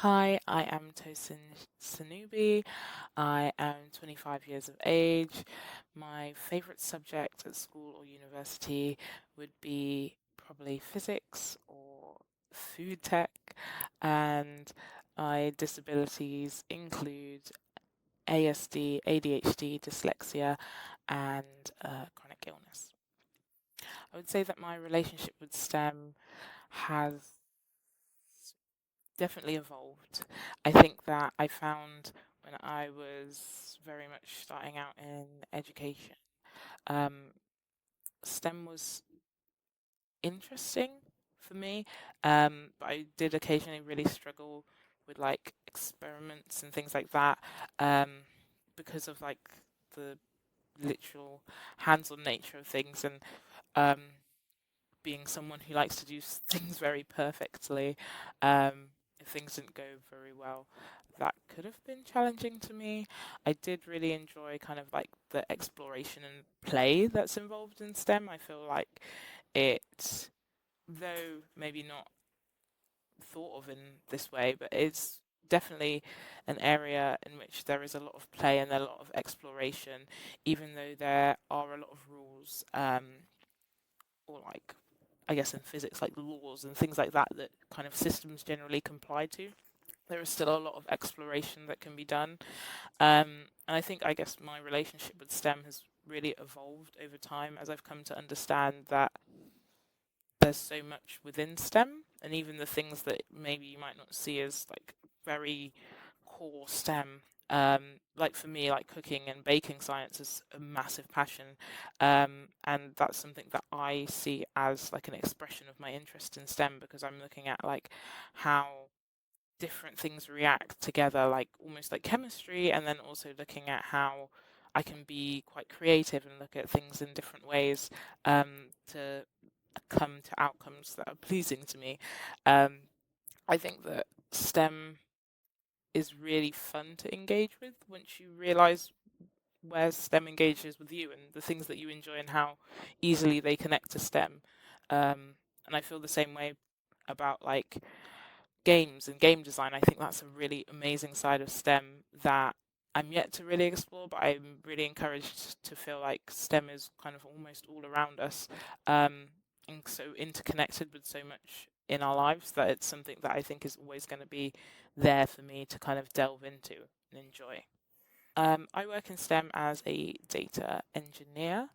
Hi, I am Tosin Sonubi. I am 25 years of age. My favorite subject at school or university would be probably physics or food tech, and my disabilities include ASD, ADHD, dyslexia, and chronic illness. I would say that my relationship with STEM has definitely evolved. I think that I found when I was very much starting out in education, um, STEM was interesting for me, but I did occasionally really struggle with like experiments and things like that, um, because of like the literal hands-on nature of things and um, being someone who likes to do things very perfectly. If things didn't go very well, that could have been challenging to me. I did really enjoy kind of like the exploration and play that's involved in STEM. I feel like it, though maybe not thought of in this way, but it's definitely an area in which there is a lot of play and a lot of exploration, even though there are a lot of rules, or like I guess in physics, like laws and things like that, that kind of systems generally comply to. There is still a lot of exploration that can be done. And I think, I guess, my relationship with STEM has really evolved over time as I've come to understand that there's so much within STEM, and even the things that maybe you might not see as like very core STEM. Like for me, like cooking and baking science is a massive passion, and that's something that I see as like an expression of my interest in STEM because I'm looking at like how different things react together, like almost like chemistry, and then also looking at how I can be quite creative and look at things in different ways to come to outcomes that are pleasing to me. Um, I think that STEM is really fun to engage with once you realize where STEM engages with you and the things that you enjoy and how easily they connect to STEM. And I feel the same way about like games and game design. I think that's a really amazing side of STEM that I'm yet to really explore, but I'm really encouraged to feel like STEM is kind of almost all around us, and so interconnected with so much in our lives that it's something that I think is always going to be there for me to kind of delve into and enjoy. I work in STEM as a data engineer.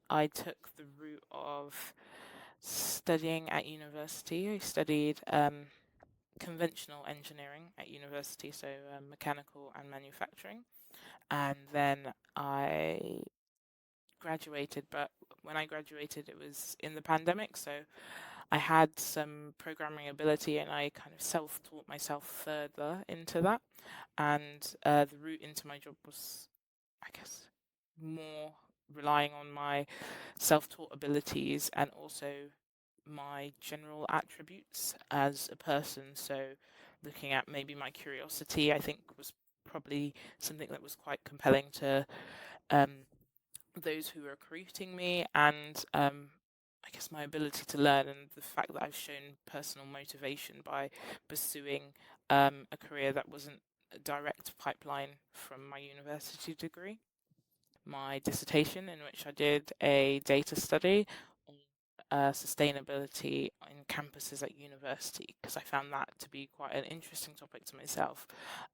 I took the route of studying at university. I studied conventional engineering at university, so mechanical and manufacturing. And then I graduated, but when I graduated, it was in the pandemic, so I had some programming ability and I kind of self taught myself further into that. And the route into my job was, I guess, more relying on my self taught abilities and also my general attributes as a person. So, looking at maybe my curiosity, I think was probably something that was quite compelling to um, those who were recruiting me, and I guess my ability to learn and the fact that I've shown personal motivation by pursuing a career that wasn't a direct pipeline from my university degree. My dissertation, in which I did a data study on sustainability in campuses at university, because I found that to be quite an interesting topic to myself.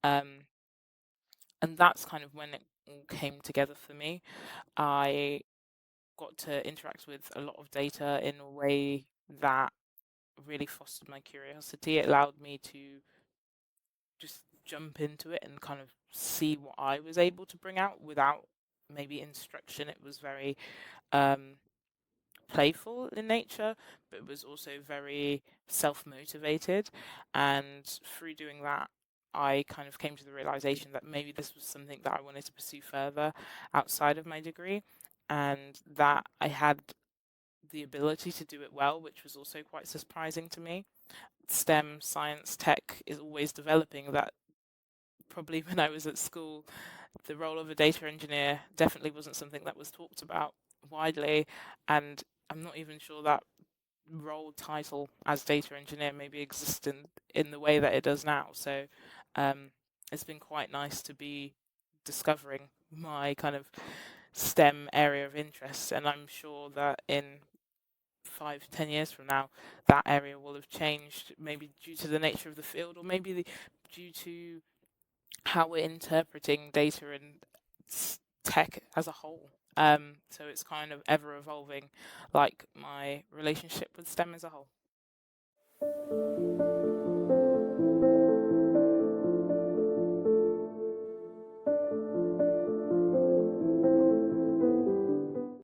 Um, and that's kind of when it all came together for me. I got to interact with a lot of data in a way that really fostered my curiosity. It allowed me to just jump into it and kind of see what I was able to bring out without maybe instruction. It was very um, playful in nature, but it was also very self motivated. And through doing that, I kind of came to the realization that maybe this was something that I wanted to pursue further outside of my degree, and that I had the ability to do it well, which was also quite surprising to me. STEM, science, tech is always developing. That probably when I was at school, the role of a data engineer definitely wasn't something that was talked about widely, and I'm not even sure that role title as data engineer maybe exist in the way that it does now. So it's been quite nice to be discovering my kind of STEM area of interest, and I'm sure that in 5, 10 years from now, that area will have changed, maybe due to the nature of the field, or maybe due to how we're interpreting data and tech as a whole. So it's kind of ever evolving, like my relationship with STEM as a whole.